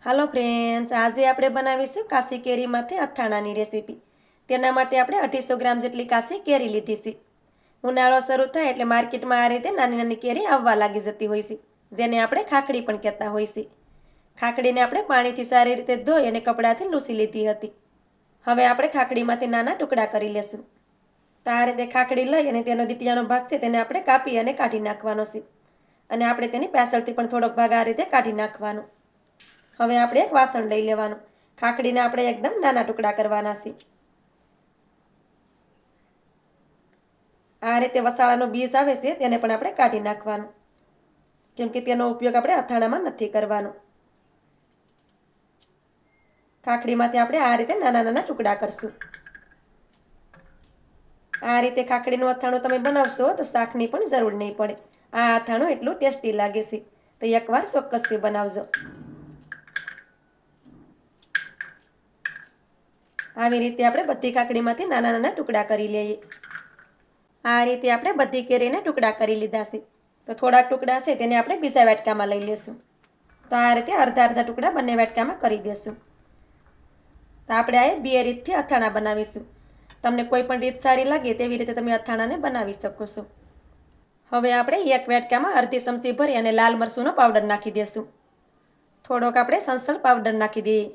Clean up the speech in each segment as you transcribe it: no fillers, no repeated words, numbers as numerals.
હાલો friends, આજે આપણે બનાવીશું કાશી કેરીમાંથી અથાણાની રેસીપી. તેના માટે આપણે 250 ગ્રામ જેટલી કાશી કેરી લીધી છે. ઉનાળો શરૂ થાય એટલે માર્કેટમાં આ રીતે નાની નાની કેરી આવવા લાગી જતી હોય છે, જેને આપણે ખાખડી પણ કહેતા હોય છે. ખાખડીને આપણે પાણીથી સારી રીતે ધોઈ અને કપડાથી લૂછી લીધી હતી. હવે આપણે ખાખડીમાંથી નાના ટુકડા કરી લેશું. તો આ રીતે ખાખડી લઈ અને તેનો દીટિયાનો ભાગ છે તેને આપણે કાપી અને કાઢી નાખવાનો છે. અને આપણે તેની પાછળથી પણ થોડોક ભાગ આ રીતે કાઢી નાખવાનો. હવે આપણે એક વાસણ લઈ લેવાનું. ખાખડીને આપણે એકદમ નાના ટુકડા કરવાના છે. આ રીતે વસાળાનો બીજ આવે છે તેને પણ આપણે કાઢી નાખવાનું, કેમ કે તેનો ઉપયોગ આપણે અથાણામાં નથી કરવાનો. ખાખડીમાંથી આપણે આ રીતે નાના નાના ટુકડા કરશું. આ રીતે ખાખડીનું અથાણું તમે બનાવશો તો શાકની પણ જરૂર નહીં પડે. આ અથાણું એટલું ટેસ્ટી લાગે છે, તો એકવાર ચોક્કસથી બનાવજો. આવી રીતે આપણે બધી ખાખડીમાંથી નાના નાના ટુકડા કરી લઈએ. આ રીતે આપણે બધી કેરીને ટુકડા કરી લીધા છે. તો થોડાક ટુકડા છે તેને આપણે બીજા વાટકામાં લઈ લેશું. તો આ રીતે અડધા અડધા ટુકડા બંને વાટકામાં કરી દેશું. તો આપણે આ બે રીતથી અથાણા બનાવીશું. તમને કોઈ પણ રીત સારી લાગે તેવી રીતે તમે અથાણાને બનાવી શકો છો. હવે આપણે એક વાટકામાં અડધી ચમચી ભરી અને લાલ મરચુંનો પાવડર નાખી દઈશું. થોડોક આપણે સંસળ પાવડર નાખી દઈએ.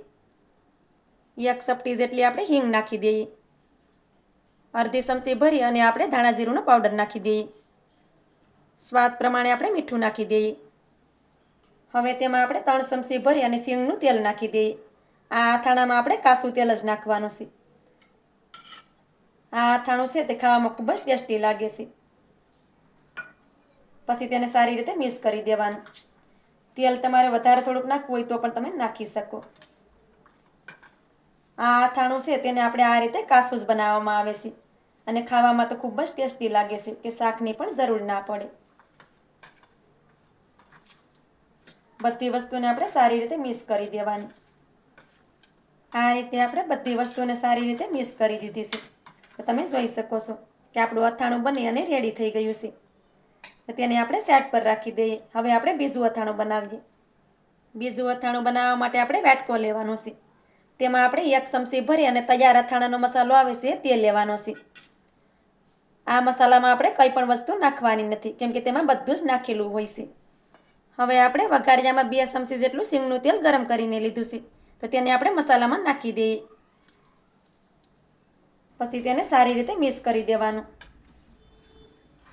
એક ચપટી જેટલી આપણે હિંગ નાખી દઈએ. અડધી ચમચી ભરી અને આપણે ધાણા જીરુંનો પાવડર નાખી દઈએ. સ્વાદ પ્રમાણે આપણે મીઠું નાખી દઈએ. હવે તેમાં આપણે 3 ચમચી ભરી અને સિંગનું તેલ નાખી દઈએ. આ અથાણામાં આપણે કાચું તેલ જ નાખવાનું છે. આ અથાણું છે તે ખાવામાં ખૂબ જ ટેસ્ટી લાગે છે. પછી તેને સારી રીતે મિક્સ કરી દેવાનું. તેલ તમારે વધારે થોડુંક નાખવું હોય તો પણ તમે નાખી શકો. આ અથાણું છે તેને આપણે આ રીતે કાચું જ બનાવવામાં આવે છે અને ખાવામાં તો ખૂબ જ ટેસ્ટી લાગે છે કે શાકની પણ જરૂર ના પડે. બધી વસ્તુને આપણે સારી રીતે મિક્સ કરી દેવાની. આ રીતે આપણે બધી વસ્તુને સારી રીતે મિક્સ કરી દીધી છે. તો તમે જોઈ શકો છો કે આપણું અથાણું બની અને રેડી થઈ ગયું છે. તો તેને આપણે સાઈડ પર રાખી દઈએ. હવે આપણે બીજું અથાણું બનાવીએ. બીજું અથાણું બનાવવા માટે આપણે વાટકો લેવાનો છે. તેમાં આપણે 1 ચમચી ભરી અને તૈયાર અથાણાનો મસાલો આવે છે તે લેવાનો છે. આ મસાલામાં આપણે કંઈ પણ વસ્તુ નાખવાની નથી, કેમ કે તેમાં બધું જ નાખેલું હોય છે. હવે આપણે વઘારિયામાં 2 ચમચી જેટલું સિંગનું તેલ ગરમ કરીને લીધું છે. તો તેને આપણે મસાલામાં નાખી દઈએ. પછી તેને સારી રીતે મિક્સ કરી દેવાનું.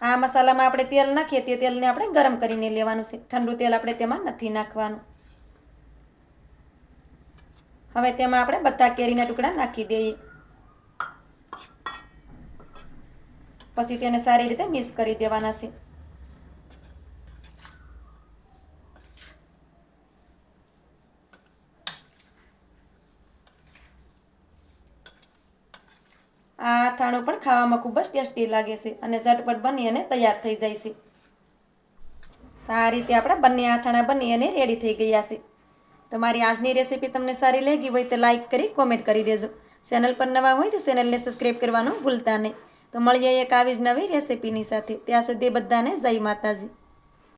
આ મસાલામાં આપણે તેલ નાખીએ તે તેલને આપણે ગરમ કરીને લેવાનું છે. ઠંડુ તેલ આપણે તેમાં નથી નાખવાનું. હવે તેમાં આપણે બધા કેરીના ટુકડા નાખી દઈએ. પછી તેને સારી રીતે મિક્સ કરી દેવાના છે. આ અથાણું પણ ખાવામાં ખૂબ જ ટેસ્ટી લાગે છે અને ઝટપટ બની અને તૈયાર થઈ જાય છે. આ રીતે આપણા બંને અથાણા બની અને રેડી થઈ ગયા છે. તમારી આજની રેસીપી તમને સારી લાગી હોય તો લાઈક કરી કોમેન્ટ કરી દેજો. ચેનલ પર નવા હોય તો ચેનલને સબસ્ક્રાઈબ કરવાનું ભૂલતા નહીં. તો મળીએ એક આવી જ નવી રેસીપીની સાથે. ત્યાં સુધી બધાને જય માતાજી.